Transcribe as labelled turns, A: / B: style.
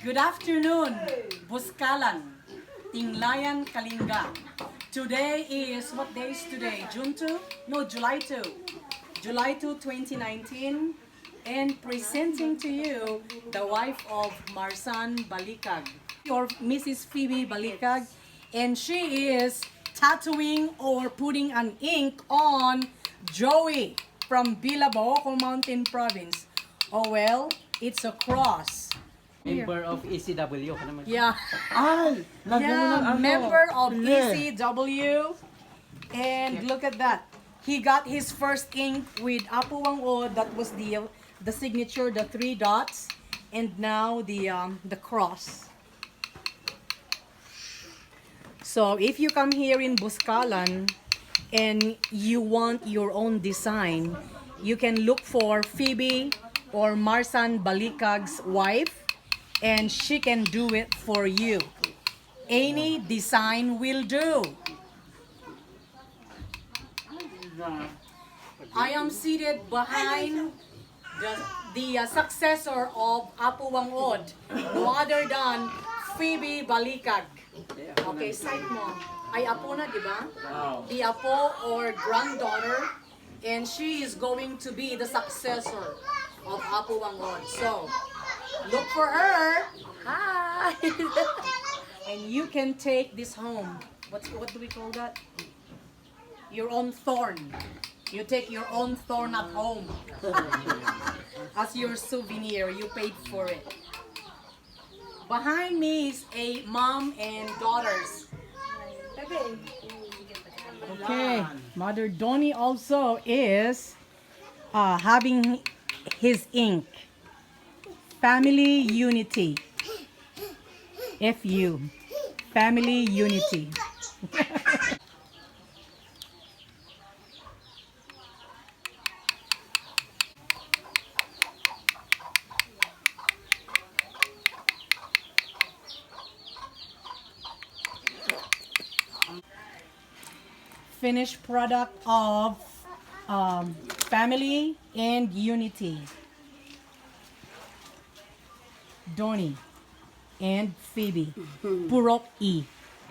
A: Good afternoon, Buskalan, Tinglayan, Kalinga. Today is, what day is today? June 2? No, July 2. July 2, 2019. And presenting to you the wife of Marsan Balicag, or Mrs. Phoebe Balicag. And she is tattooing or putting an ink on Joey from Bilabao, Mountain Province. Oh well, it's a cross.
B: Member of ECW ka naman.
A: Yeah.
C: Ay! Lagyan mo ng
A: Yeah,
C: ano.
A: member of
C: Pili.
A: ECW. And look at that. He got his first ink with Apo Whang-od. That was the signature, the 3 dots, and now the cross. So if you come here in Buskalan and you want your own design, you can look for Phoebe or Marsan Balicag's wife, and she can do it for you. Any design will do. I am seated behind the successor of Apo Whang-od, no other than Phoebe Balicag. Okay, side mo. Ay apo na, di ba? The apo or granddaughter, and she is going to be the successor of Apo Whang-od. So, look for her. Hi. And you can take this home. What do we call that? Your own thorn. You take your own thorn at home. As your souvenir, you paid for it. Behind me is a mom and daughters. Okay, Mother Donnie also is having his ink. Family unity. FU. Family unity. Finished product of family and unity. Donnie and Phoebe. Purok E.